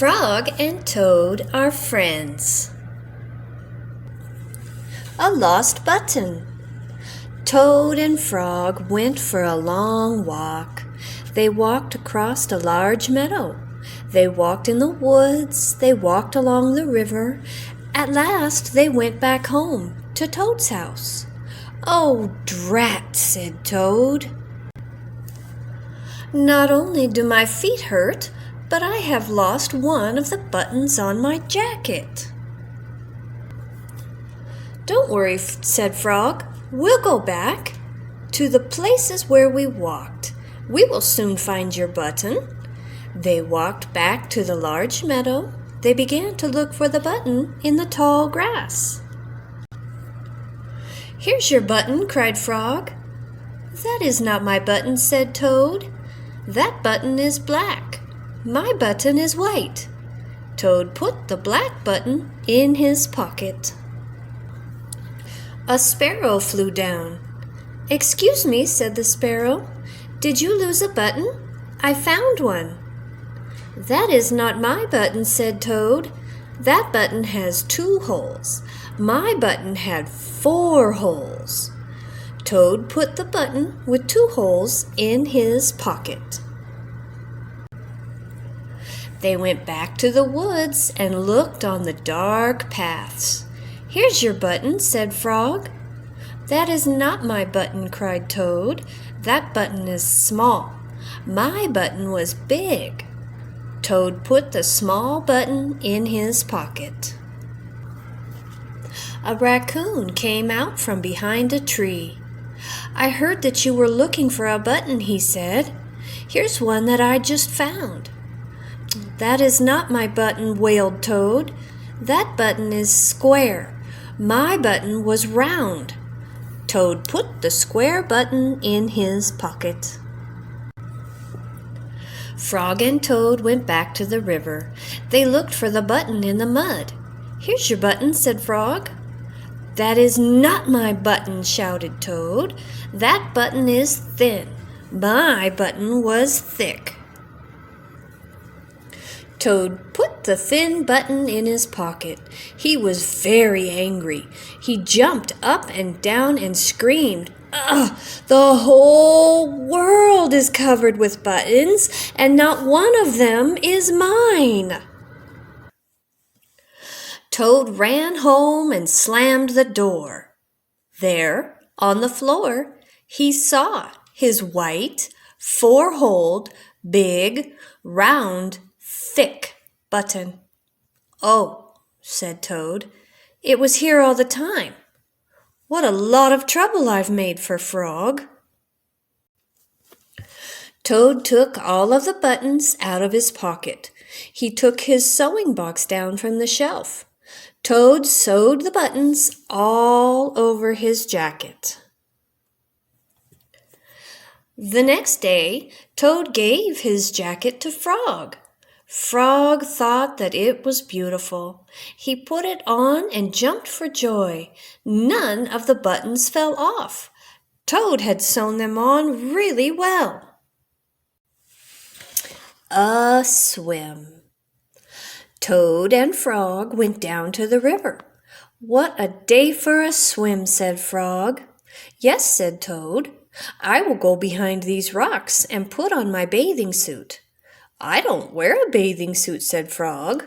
Frog and Toad are friends. A lost button. Toad and Frog went for a long walk. They walked across a large meadow. They walked in the woods. They walked along the river. At last they went back home to Toad's house. "Oh, drat," said Toad. "Not only do my feet hurt, but I have lost one of the buttons on my jacket." "Don't worry," said Frog. "We'll go back to the places where we walked. We will soon find your button." They walked back to the large meadow. They began to look for the button in the tall grass. "Here's your button," cried Frog. "That is not my button," said Toad. "That button is black. My button is white." Toad put the black button in his pocket. A sparrow flew down. "Excuse me," said the sparrow. "Did you lose a button? I found one." "That is not my button," said Toad. "That button has 2 holes. My button had 4 holes." Toad put the button with 2 holes in his pocket. They went back to the woods and looked on the dark paths. "Here's your button," said Frog. "That is not my button," cried Toad. "That button is small. My button was big." Toad put the small button in his pocket. A raccoon came out from behind a tree. "I heard that you were looking for a button," he said. "Here's one that I just found." "That is not my button," wailed Toad. "That button is square. My button was round." Toad put the square button in his pocket. Frog and Toad went back to the river. They looked for the button in the mud. "Here's your button," said Frog. "That is not my button," shouted Toad. "That button is thin. My button was thick." Toad put the thin button in his pocket. He was very angry. He jumped up and down and screamed, "Ugh! The whole world is covered with buttons, and not one of them is mine." Toad ran home and slammed the door. There, on the floor, he saw his white, 4-holed, big, round, thick button. "Oh," said Toad, "it was here all the time. What a lot of trouble I've made for Frog." Toad took all of the buttons out of his pocket. He took his sewing box down from the shelf. Toad sewed the buttons all over his jacket. The next day, Toad gave his jacket to Frog. Frog thought that it was beautiful. He put it on and jumped for joy. None of the buttons fell off. Toad had sewn them on really well. A swim. Toad and Frog went down to the river. "What a day for a swim," said Frog. "Yes," said Toad. "I will go behind these rocks and put on my bathing suit." "I don't wear a bathing suit," said Frog.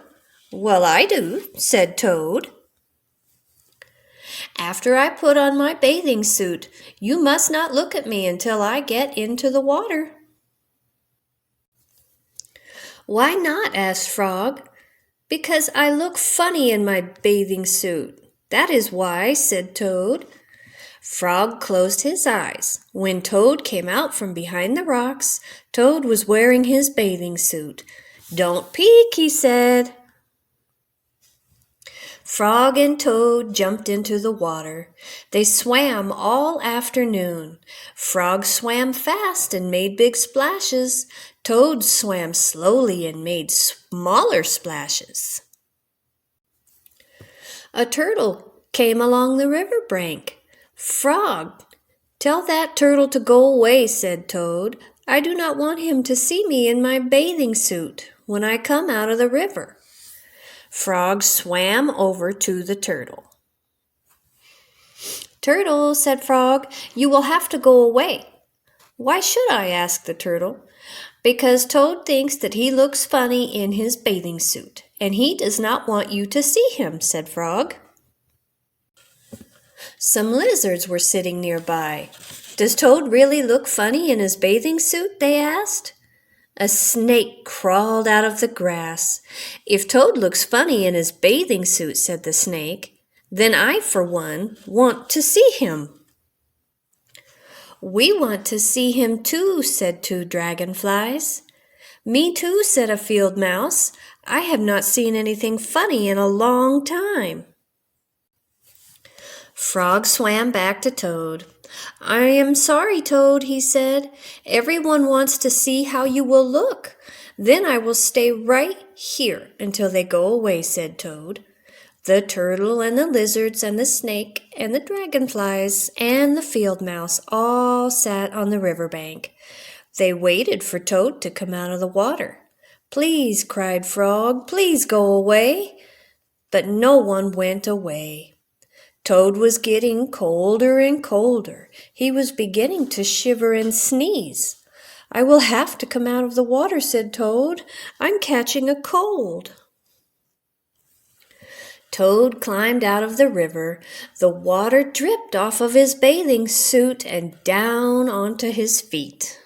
"Well, I do," said Toad. "After I put on my bathing suit, you must not look at me until I get into the water." "Why not?" asked Frog. "Because I look funny in my bathing suit. That is why," said Toad. Frog closed his eyes. When Toad came out from behind the rocks, Toad was wearing his bathing suit. "Don't peek," he said. Frog and Toad jumped into the water. They swam all afternoon. Frog swam fast and made big splashes. Toad swam slowly and made smaller splashes. A turtle came along the river bank. "Frog, Tell that turtle to go away, said Toad. I do not want him to see me in my bathing suit when I come out of the river. Frog swam over to the turtle. Turtle, said Frog, you will have to go away. Why should I? Asked the turtle. Because Toad thinks that he looks funny in his bathing suit, and he does not want you to see him, said Frog. Some lizards were sitting nearby. Does Toad really look funny in his bathing suit? They asked. A snake crawled out of the grass. If Toad looks funny in his bathing suit, said the snake, then I, for one, want to see him. We want to see him too, said two dragonflies. Me too, said a field mouse. I have not seen anything funny in a long time. Frog swam back to Toad. I am sorry, Toad, he said. Everyone wants to see how you will look. Then I will stay right here until they go away, said Toad. The turtle and the lizards and the snake and the dragonflies and the field mouse all sat on the riverbank. They waited for Toad to come out of the water. Please, cried Frog, please go away. But no one went away. Toad was getting colder and colder. He was beginning to shiver and sneeze. I will have to come out of the water, said Toad. I'm catching a cold. Toad climbed out of the river. The water dripped off of his bathing suit and down onto his feet.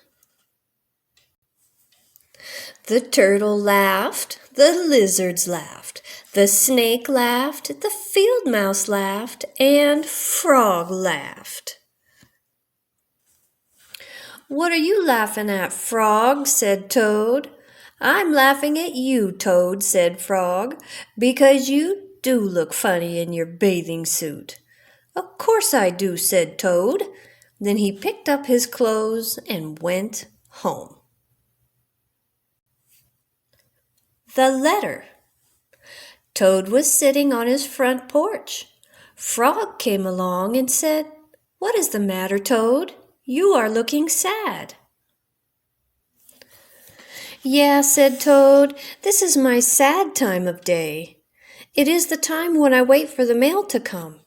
The turtle laughed, the lizards laughed, the snake laughed, the field mouse laughed, and Frog laughed. What are you laughing at, Frog? Said Toad. I'm laughing at you, Toad, said Frog, because you do look funny in your bathing suit. Of course I do, said Toad. Then he picked up his clothes and went home. The letter. Toad was sitting on his front porch. Frog came along and said, What is the matter, Toad? You are looking sad. Yeah, said Toad, this is my sad time of day. It is the time when I wait for the mail to come.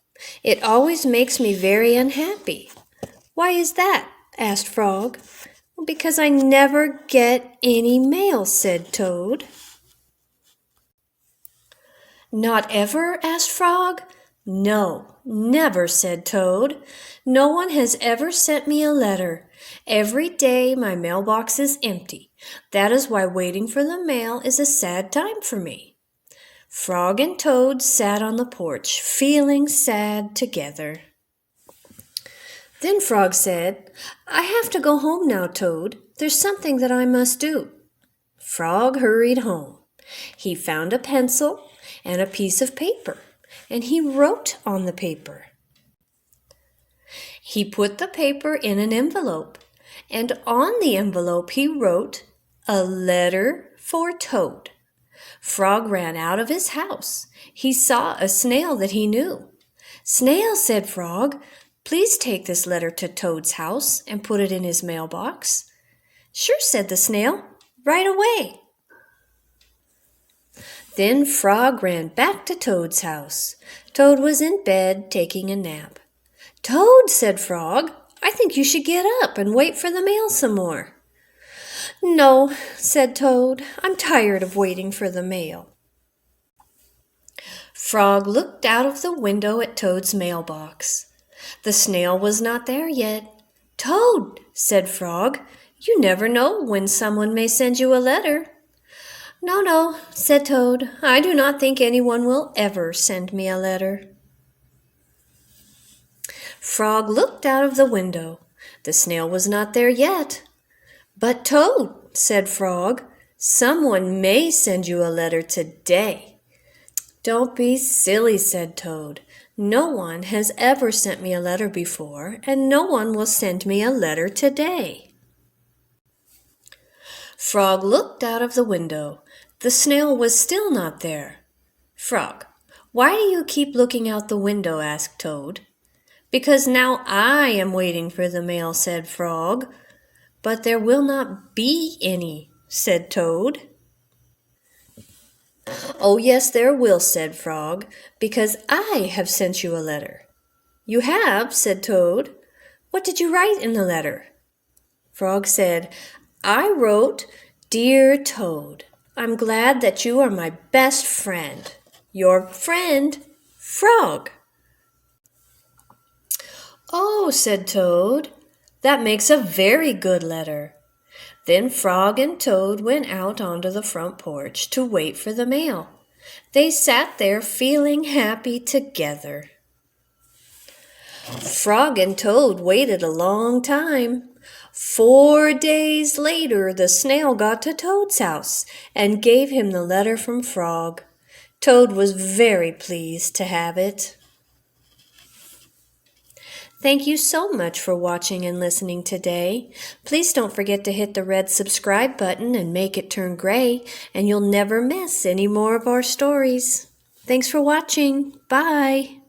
It always makes me very unhappy. Why is that? Asked Frog. Well, because I never get any mail, said Toad. Not ever? Asked Frog. No, never, said Toad. No one has ever sent me a letter. Every day my mailbox is empty. That is why waiting for the mail is a sad time for me. Frog and Toad sat on the porch, feeling sad together. Then Frog said, I have to go home now, Toad. There's something that I must do. Frog hurried home. He found a pencil and a piece of paper, and he wrote on the paper. He put the paper in an envelope, and on the envelope he wrote, A letter for Toad. Frog ran out of his house. He saw a snail that he knew. Snail, said Frog, please take this letter to Toad's house and put it in his mailbox. Sure, said the snail, right away. Then Frog ran back to Toad's house. Toad was in bed taking a nap. Toad, said Frog, I think you should get up and wait for the mail some more. No, said Toad, I'm tired of waiting for the mail. Frog looked out of the window at Toad's mailbox. The snail was not there yet. Toad, said Frog, you never know when someone may send you a letter. No, said Toad, I do not think anyone will ever send me a letter. Frog looked out of the window. The snail was not there yet. But Toad, said Frog, someone may send you a letter today. Don't be silly, said Toad. No one has ever sent me a letter before, and no one will send me a letter today. Frog looked out of the window. The snail was still not there. Frog, why do you keep looking out the window? Asked Toad. "Because now I am waiting for the mail," said Frog. "But there will not be any," said Toad. "Oh, yes, there will," said Frog, "because I have sent you a letter." "You have?" said Toad. "What did you write in the letter?" Frog said, "I wrote, 'Dear Toad, I'm glad that you are my best friend. Your friend, Frog.'" "Oh," said Toad, "that makes a very good letter." Then Frog and Toad went out onto the front porch to wait for the mail. They sat there feeling happy together. Frog and Toad waited a long time. 4 days later, the snail got to Toad's house and gave him the letter from Frog. Toad was very pleased to have it. Thank you so much for watching and listening today. Please don't forget to hit the red subscribe button and make it turn gray, and you'll never miss any more of our stories. Thanks for watching. Bye.